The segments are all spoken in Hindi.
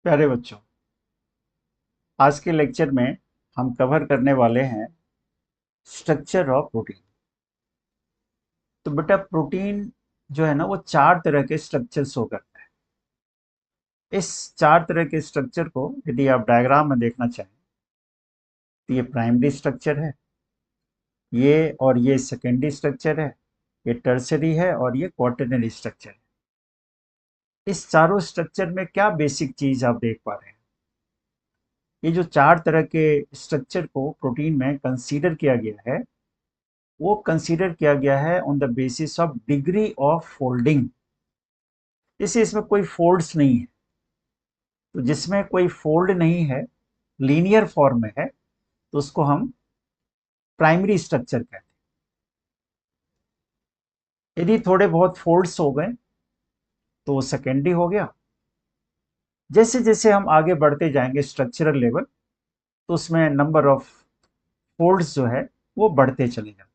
प्यारे बच्चों, आज के लेक्चर में हम कवर करने वाले हैं स्ट्रक्चर ऑफ प्रोटीन। तो बेटा, प्रोटीन जो है ना, वो चार तरह के स्ट्रक्चर शो करता है। इस चार तरह के स्ट्रक्चर को यदि आप डायग्राम में देखना चाहें तो ये प्राइमरी स्ट्रक्चर है, ये सेकेंडरी स्ट्रक्चर है, ये टर्सरी है और ये क्वाटरनरी स्ट्रक्चर है। इस चारों स्ट्रक्चर में क्या बेसिक चीज आप देख पा रहे हैं? ये जो चार तरह के स्ट्रक्चर को प्रोटीन में कंसीडर किया गया है, वो कंसीडर किया गया है on the basis of degree of folding. जैसे इसमें कोई फोल्ड्स नहीं है, तो जिसमें कोई फोल्ड नहीं है, लीनियर फॉर्म में है, तो उसको हम प्राइमरी स्ट्रक्चर कहते हैं। यदि थोड़े बहुत फोल्ड्स हो गए तो सेकेंडरी हो गया। जैसे जैसे हम आगे बढ़ते जाएंगे स्ट्रक्चरल लेवल, तो उसमें नंबर ऑफ फोल्ड्स जो है वो बढ़ते चले जाते हैं।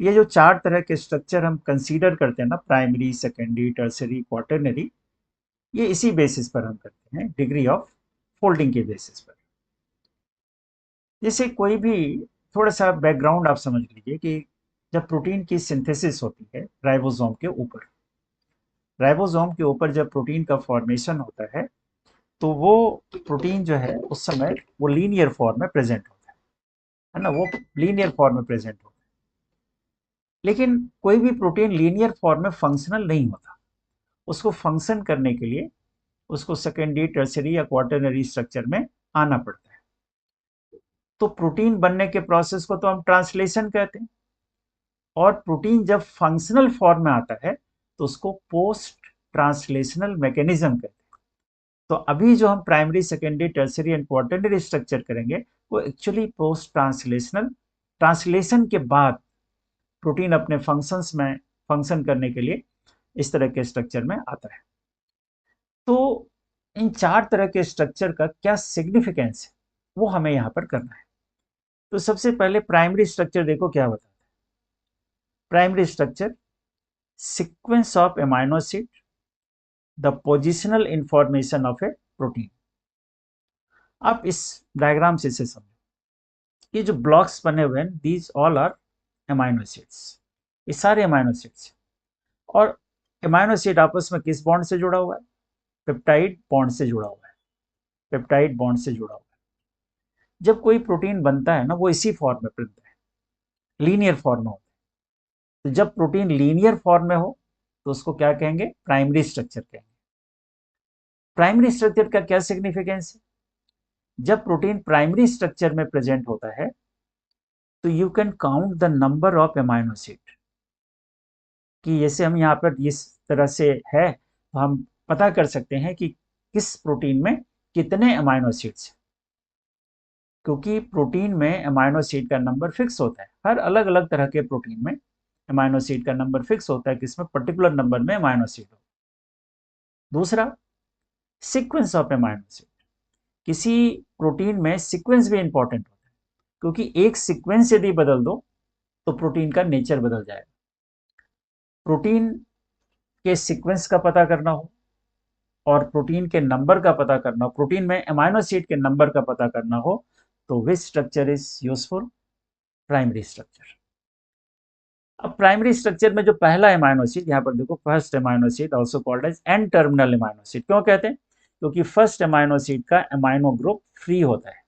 ये जो चार तरह के स्ट्रक्चर हम कंसीडर करते हैं ना, प्राइमरी, सेकेंडरी, टर्सरी, क्वाटरनरी, ये इसी बेसिस पर हम करते हैं, डिग्री ऑफ फोल्डिंग के बेसिस पर। जैसे कोई भी थोड़ा सा बैकग्राउंड आप समझ लीजिए कि जब प्रोटीन की सिंथेसिस होती है राइबोसोम के ऊपर जब प्रोटीन का फॉर्मेशन होता है, तो वो प्रोटीन जो है उस समय वो लीनियर फॉर्म में प्रेजेंट होता है ना, वो लीनियर फॉर्म में प्रेजेंट होता है। लेकिन कोई भी प्रोटीन लीनियर फॉर्म में फंक्शनल नहीं होता। उसको फंक्शन करने के लिए उसको सेकेंडरी, टर्सरी या क्वाटरनरी स्ट्रक्चर में आना पड़ता है। तो प्रोटीन बनने के प्रोसेस को तो हम ट्रांसलेशन कहते हैं, और प्रोटीन जब फंक्शनल फॉर्म में आता है तो उसको पोस्ट ट्रांसलेशनल मैकेनिज्म कहते हैं। तो अभी जो हम primary, secondary, tertiary and quaternary structure करेंगे, वो एक्चुअली पोस्ट ट्रांसलेशनल, ट्रांसलेशन के बाद प्रोटीन अपने फंक्शंस में फंक्शन करने के लिए इस तरह के स्ट्रक्चर में आता है। तो इन चार तरह के स्ट्रक्चर का क्या सिग्निफिकेंस है, वो हमें यहां पर करना है। तो सबसे पहले प्राइमरी स्ट्रक्चर देखो क्या बताता है। Primary structure, sequence of amino acid, the positional information of A protein. आप इस डायग्राम से इसे समझो। ये जो ब्लॉक्स बने हुए हैं, these all are amino acids. ये सारे एमाइनो एसिड्स, और एमाइनो एसिड आपस में किस बॉन्ड से जुड़ा हुआ है? पेप्टाइड बॉन्ड से जुड़ा हुआ है। पेप्टाइड बॉन्ड से जुड़ा हुआ है। जब कोई प्रोटीन बनता है ना, वो इसी फॉर्म में बनता है, लीनियर फॉर्म में होता है। तो जब प्रोटीन लीनियर फॉर्म में हो तो उसको क्या कहेंगे? प्राइमरी स्ट्रक्चर कहेंगे। प्राइमरी स्ट्रक्चर का क्या सिग्निफिकेंस है? जब प्रोटीन प्राइमरी स्ट्रक्चर में प्रेजेंट होता है तो you can count the number of amino acid. कि जैसे हम यहाँ पर इस तरह से है, तो हम पता कर सकते हैं कि किस प्रोटीन में कितने अमाइनो एसिड्स हैं, क्योंकि प्रोटीन में अमाइनो एसिड का नंबर फिक्स होता है। हर अलग अलग तरह के प्रोटीन में अमाइनो एसिड का नंबर फिक्स होता है कि इसमें पर्टिकुलर नंबर में अमाइनो एसिड हो। दूसरा, सीक्वेंस ऑफ अमाइनो एसिड। किसी प्रोटीन में सीक्वेंस भी इंपॉर्टेंट होता है, क्योंकि एक सीक्वेंस यदि बदल दो तो प्रोटीन का नेचर बदल जाएगा। प्रोटीन के सीक्वेंस का पता करना हो और प्रोटीन के नंबर का पता करना हो, प्रोटीन में अमाइनो एसिड के नंबर का पता करना हो, तो which structure is useful? Primary structure. अब प्राइमरी स्ट्रक्चर में जो पहला एमाइनो एसिड, यहाँ पर देखो, first amino acid also called as N terminal amino acid. क्यों कहते हैं? क्योंकि फर्स्ट एमाइनो एसिड का एमाइनो ग्रुप फ्री होता है,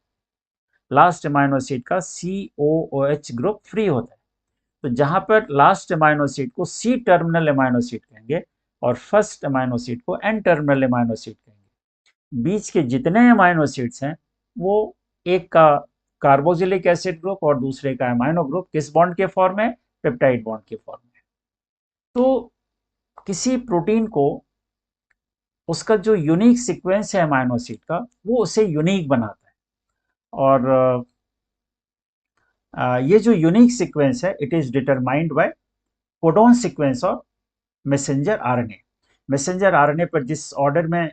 लास्ट एमाइनो एसिड का COOH ग्रुप फ्री होता है। तो जहां पर लास्ट एमाइनो एसिड को सी टर्मिनल एमाइनो एसिड कहेंगे और फर्स्ट एमाइनो एसिड को एन टर्मिनल एमाइनो एसिड कहेंगे। बीच के जितने अमाइनो एसिड्स हैं, वो एक का कार्बोक्सिलिक एसिड ग्रुप और दूसरे का अमाइनो ग्रुप किस बॉन्ड के फॉर्म में? पेप्टाइड बॉन्ड के फॉर्म में। तो किसी प्रोटीन को उसका जो यूनिक सीक्वेंस है अमाइनो एसिड का, वो उसे यूनिक बनाता है। और ये जो यूनिक सीक्वेंस है, it is determined by codon sequence और मैसेंजर आरएनए। मैसेंजर आरएनए पर जिस ऑर्डर में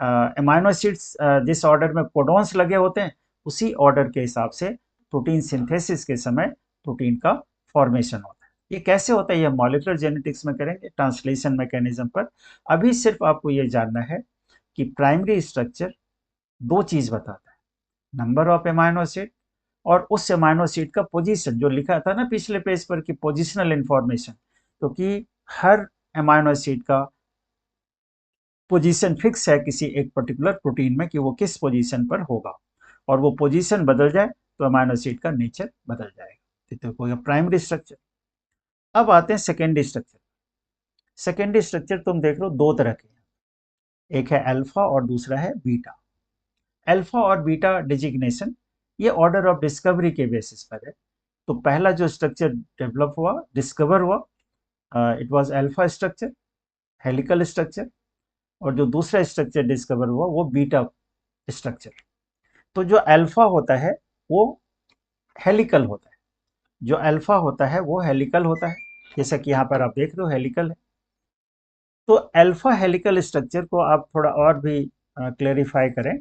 अमाइनो एसिड्स, जिस ऑर्डर में कोडोन्स लगे होते हैं, उसी ऑर्डर के हिसाब से प्रोटीन सिंथेसिस के समय प्रोटीन का फॉर्मेशन होता है। ये कैसे होता है, ये मॉलिक्यूलर जेनेटिक्स में करेंगे, ट्रांसलेशन मैकेनिज्म पर। अभी सिर्फ आपको ये जानना है कि प्राइमरी स्ट्रक्चर दो चीज बताता है, नंबर ऑफ एमाइनो एसिड और उस एमाइनो एसिड का पोजीशन, जो लिखा था ना पिछले पेज पर कि पोजिशनल इंफॉर्मेशन, क्योंकि हर एमाइनो एसिड का पोजीशन फिक्स है किसी एक पर्टिकुलर प्रोटीन में कि वो किस पोजीशन पर होगा, और वो पोजीशन बदल जाए तो अमाइनो एसिड का नेचर बदल जाएगा। तो हो गया प्राइमरी स्ट्रक्चर। अब आते हैं सेकेंडरी स्ट्रक्चर। सेकेंडरी स्ट्रक्चर तुम देख लो दो तरह के हैं, एक है अल्फा और दूसरा है बीटा। अल्फा और बीटा डिजिग्नेशन ये ऑर्डर ऑफ डिस्कवरी के बेसिस पर है। तो पहला जो स्ट्रक्चर डेवलप हुआ, डिस्कवर हुआ, it was alpha structure, helical structure, और जो दूसरा स्ट्रक्चर डिस्कवर हुआ वो बीटा स्ट्रक्चर। तो जो अल्फा होता है वो हेलिकल होता है, जो अल्फा होता है वो हेलिकल होता है, जैसा कि यहाँ पर आप देख रहे हो हेलिकल है। तो अल्फा हेलिकल स्ट्रक्चर को आप थोड़ा और भी क्लेरिफाई करें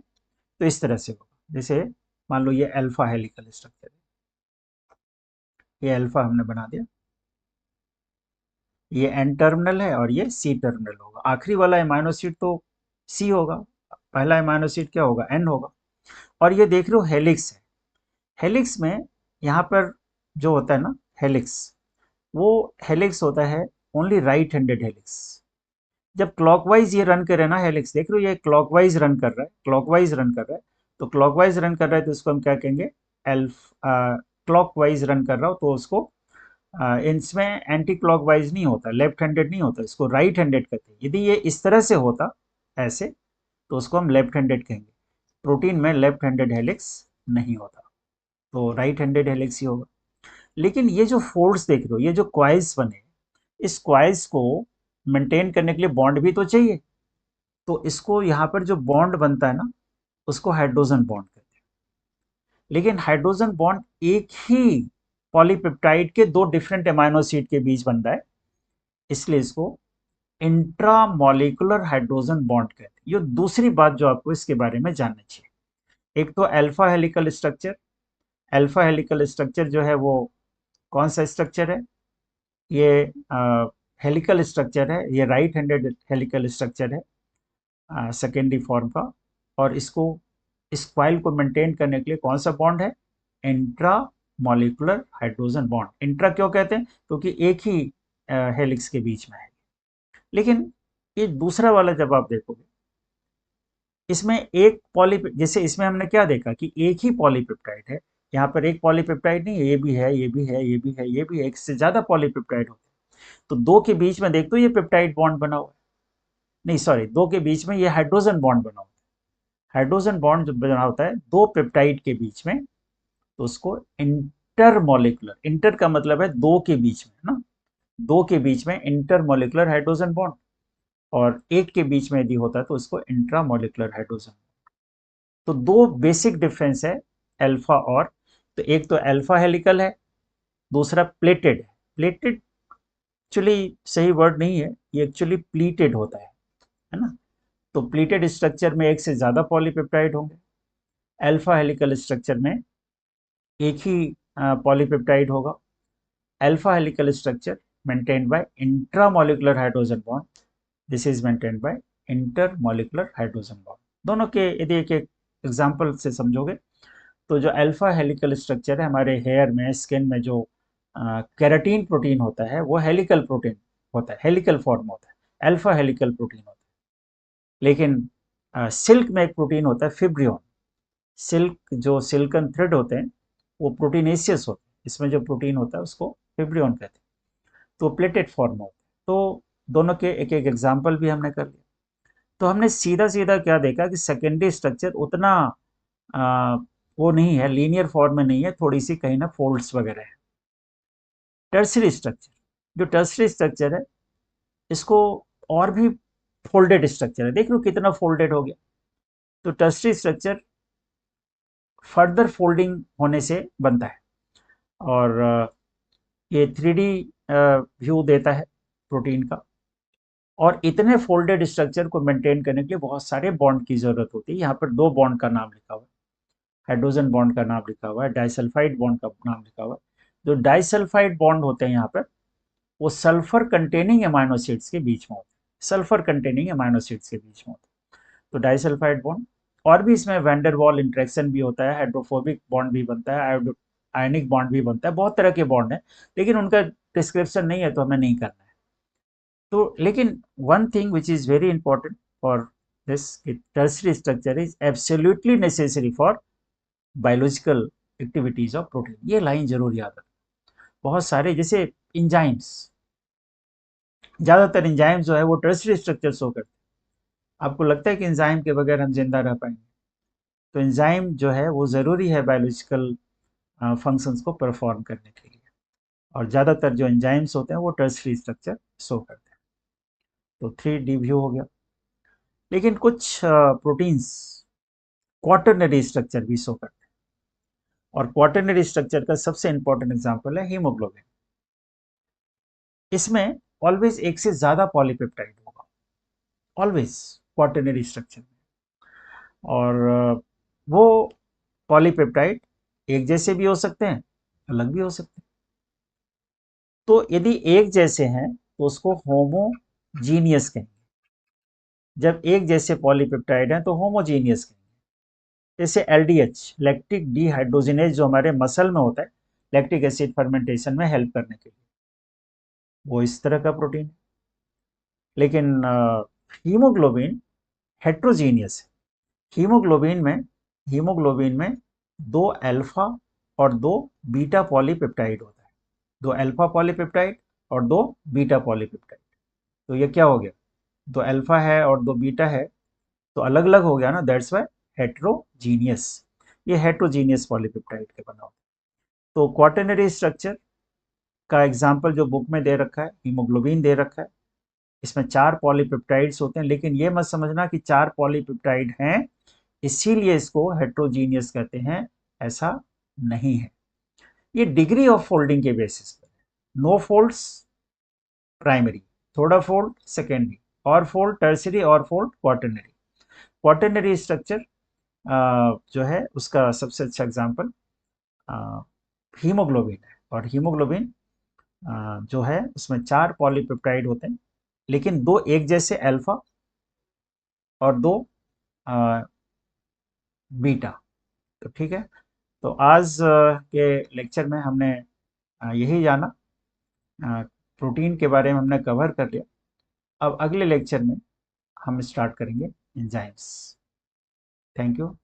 तो इस तरह से होगा, जैसे मान लो ये अल्फा हेलिकल स्ट्रक्चर है, ये अल्फा हमने बना दिया, ये एन टर्मिनल है और ये सी टर्मिनल होगा। आखिरी वाला एमाइनो एसिड तो सी होगा, पहला एमाइनो एसिड क्या होगा, एन होगा। और ये देख रहे हो हेलिक्स है, हेलिक्स में यहाँ पर जो होता है ना हेलिक्स, वो हेलिक्स होता है ओनली राइट हैंडेड हेलिक्स। जब क्लॉकवाइज ये रन करे ना हेलिक्स, देख रहे हो ये क्लॉकवाइज रन कर रहा है, क्लॉकवाइज रन कर रहा है, तो क्लॉकवाइज रन कर रहा है तो इसको हम क्या कहेंगे, एल्फ क्लॉकवाइज रन कर रहा हो तो उसको इसमें एंटी क्लॉकवाइज नहीं होता, लेफ्ट हैंडेड नहीं होता, इसको राइट हैंडेड कहते हैं। यदि ये इस तरह से होता ऐसे तो उसको हम लेफ्ट हैंडेड कहेंगे। प्रोटीन में लेफ्ट हैंडेड हेलिक्स नहीं होता, तो राइट हैंडेड हेलिक्स ही होगा। लेकिन ये जो फोल्ड्स देख रहे हो, ये जो क्वाइल्स बने, इस क्वाइल्स को मेंटेन करने के लिए बॉन्ड भी तो चाहिए। तो इसको यहाँ पर जो बॉन्ड बनता है ना उसको हाइड्रोजन बॉन्ड कहते हैं। लेकिन हाइड्रोजन बॉन्ड एक ही पॉलीपेप्टाइड के दो डिफरेंट एमाइनो एसिड के बीच बन रहा है, इसलिए इसको इंट्रामोलिकुलर हाइड्रोजन बॉन्ड कहते हैं। ये दूसरी बात जो आपको इसके बारे में जाननी चाहिए। एक तो alpha helical structure, alpha helical structure जो है वो कौन सा स्ट्रक्चर है, ये हेलिकल स्ट्रक्चर है, ये राइट हैंडेड हेलिकल स्ट्रक्चर है सेकेंडरी फॉर्म का। और इसको, इस कॉइल को मेंटेन करने के लिए कौन सा बॉन्ड है, intra molecular hydrogen bond. Intra क्यों कहते हैं, क्योंकि एक ही हेलिक्स के बीच में है। लेकिन ये दूसरा वाला जब आप देखोगे, इसमें एक पॉली, जैसे इसमें हमने क्या देखा कि एक ही पॉलीपेप्टाइड है, यहाँ पर एक पॉलीपेप्टाइड नहीं है, ये भी है, ये भी है, ये भी है, ये भी है, एक से ज्यादा पॉलीपेप्टाइड होते हैं। तो दो के बीच में देखते हो ये पेप्टाइड बॉन्ड बना हुआ है, नहीं सॉरी, दो के बीच में ये हाइड्रोजन बॉन्ड बना हुआ है। हाइड्रोजन बॉन्ड जब बना होता है दो पेप्टाइड के बीच में तो उसको इंटरमोलिकुलर, इंटर का मतलब है दो के बीच में ना, दो के बीच में इंटरमोलिकुलर हाइड्रोजन बॉन्ड, और एक के बीच में यदि होता है तो उसको इंट्रामोलिकुलर हाइड्रोजन। तो दो बेसिक डिफरेंस है अल्फा और, तो एक तो अल्फा हेलिकल है, दूसरा प्लेटेड है। प्लेटेड एक्चुअली सही वर्ड नहीं है, ये एक्चुअली प्लीटेड होता है ना। तो प्लीटेड स्ट्रक्चर में एक से ज्यादा पॉलीपेप्टाइड होंगे, अल्फा हेलिकल स्ट्रक्चर में एक ही पॉलीपेप्टाइड होगा। Alpha helical structure maintained by intramolecular hydrogen bond, this is maintained by intermolecular hydrogen bond. दोनों के यदि एक एक एग्जाम्पल से समझोगे तो जो अल्फा हेलिकल स्ट्रक्चर है हमारे हेयर में, स्किन में जो केराटीन प्रोटीन होता है वो हेलिकल प्रोटीन होता है, हेलिकल फॉर्म होता है, अल्फा हेलिकल प्रोटीन होता है। लेकिन सिल्क में एक प्रोटीन होता है फिब्रियोन, सिल्क जो सिल्कन थ्रेड होते हैं वो प्रोटीनेशियस होते हैं, इसमें जो प्रोटीन होता है उसको फिब्रियोन कहते हैं। तो प्लेटेड फॉर्म होता है। तो दोनों के एक एक एग्जाम्पल भी हमने कर लिया। तो हमने सीधा सीधा क्या देखा कि सेकेंडरी स्ट्रक्चर उतना आ, वो नहीं है, लीनियर फॉर्म में नहीं है, थोड़ी सी कहीं ना फोल्ड्स वगैरह है। टर्सरी स्ट्रक्चर, जो टर्सरी स्ट्रक्चर है इसको और भी फोल्डेड स्ट्रक्चर है, देख लो कितना फोल्डेड हो गया। तो टर्सरी स्ट्रक्चर फर्दर फोल्डिंग होने से बनता है, और ये 3D व्यू देता है प्रोटीन का। और इतने फोल्डेड स्ट्रक्चर को मेंटेन करने के लिए बहुत सारे बॉन्ड की जरूरत होती है। यहाँ पर दो बॉन्ड का नाम लिखा हुआ है, हाइड्रोजन बॉन्ड का नाम लिखा हुआ है, डाइसल्फाइड बॉन्ड का नाम लिखा हुआ है। जो डाइसल्फाइड बॉन्ड होते हैं यहाँ पर वो सल्फर कंटेनिंग एमाइनो एसिड्स के बीच में होते हैं, सल्फर कंटेनिंग एमाइनो एसिड्स के बीच में होते हैं। तो डाइसल्फाइड बॉन्ड, और भी इसमें वैंडर वॉल इंटरेक्शन भी होता है, हाइड्रोफोबिक बॉन्ड भी बनता है, आयनिक बॉन्ड भी बनता है, बहुत तरह के बॉन्ड हैं, लेकिन उनका डिस्क्रिप्शन नहीं है तो हमें नहीं करना है। तो लेकिन one thing which is very important for this, tertiary structure is absolutely necessary for biological activities of protein. ये लाइन जरूर याद रखें। बहुत सारे जैसे इंजाइम्स, ज़्यादातर इंजाइम्स जो है वो टर्सरी स्ट्रक्चर शो करते हैं। आपको लगता है कि इंजाइम के बगैर हम जिंदा रह पाएंगे? तो एंजाइम जो है वो ज़रूरी है बायोलॉजिकल फंक्शंस को परफॉर्म करने के लिए, और ज़्यादातर जो एंजाइम्स होते हैं वो टर्सरी स्ट्रक्चर शो करते हैं। तो 3D व्यू हो गया। लेकिन कुछ प्रोटीन्स क्वाटरनरी स्ट्रक्चर भी शो करते हैं, और क्वाटरनरी स्ट्रक्चर का सबसे इंपॉर्टेंट एग्जांपल है हीमोग्लोबिन। इसमें ऑलवेज एक से ज़्यादा पॉलीपेप्टाइड होगा, ऑलवेज क्वाटरनरी स्ट्रक्चर में। और वो पॉलीपेप्टाइड एक जैसे भी हो सकते हैं, अलग भी हो सकते हैं। तो यदि एक जैसे हैं तो उसको होमोजीनियस कहेंगे। जब एक जैसे पॉलीपेप्टाइड हैं तो होमोजीनियस कहेंगे। जैसे एलडीएच, लैक्टिक डिहाइड्रोजिनेज, जो हमारे मसल में होता है लैक्टिक एसिड फर्मेंटेशन में हेल्प करने के लिए, वो इस तरह का प्रोटीन है। लेकिन हीमोग्लोबिन हेट्रोजीनियस है। हीमोग्लोबिन में दो अल्फा और दो बीटा पॉलीपेप्टाइड होता है, दो अल्फा पॉलीपेप्टाइड और दो बीटा पॉलीपेप्टाइड। तो ये क्या हो गया, दो अल्फा है और दो बीटा है, तो अलग अलग हो गया ना, दैट्स वाई हेट्रोजीनियस। ये हेट्रोजीनियस पॉलीपेप्टाइड के बना होता है। तो क्वाटरनरी स्ट्रक्चर का एग्जाम्पल जो बुक में दे रखा है, हीमोग्लोबिन दे रखा है, इसमें 4 पॉलीपेप्टाइड्स होते हैं, लेकिन ये मत समझना कि 4 पॉलीपेप्टाइड हैं इसीलिए इसको हेट्रोजीनियस कहते हैं, ऐसा नहीं है। ये डिग्री ऑफ फोल्डिंग के बेसिस पर है। नो फोल्ड्स प्राइमरी, थोड़ा फोल्ड सेकेंडरी, और फोल्ड टर्सरी, और फोल्ड क्वाटरनरी। क्वाटरनरी स्ट्रक्चर जो है उसका सबसे अच्छा एग्जाम्पल हीमोग्लोबिन है। और हीमोग्लोबिन जो है उसमें 4 पॉलीपेप्टाइड होते हैं, लेकिन दो एक जैसे अल्फा और दो बीटा। तो ठीक है। तो आज के लेक्चर में हमने यही जाना, प्रोटीन के बारे में हमने कवर कर लिया। अब अगले लेक्चर में हम स्टार्ट करेंगे एंजाइम्स। Thank you.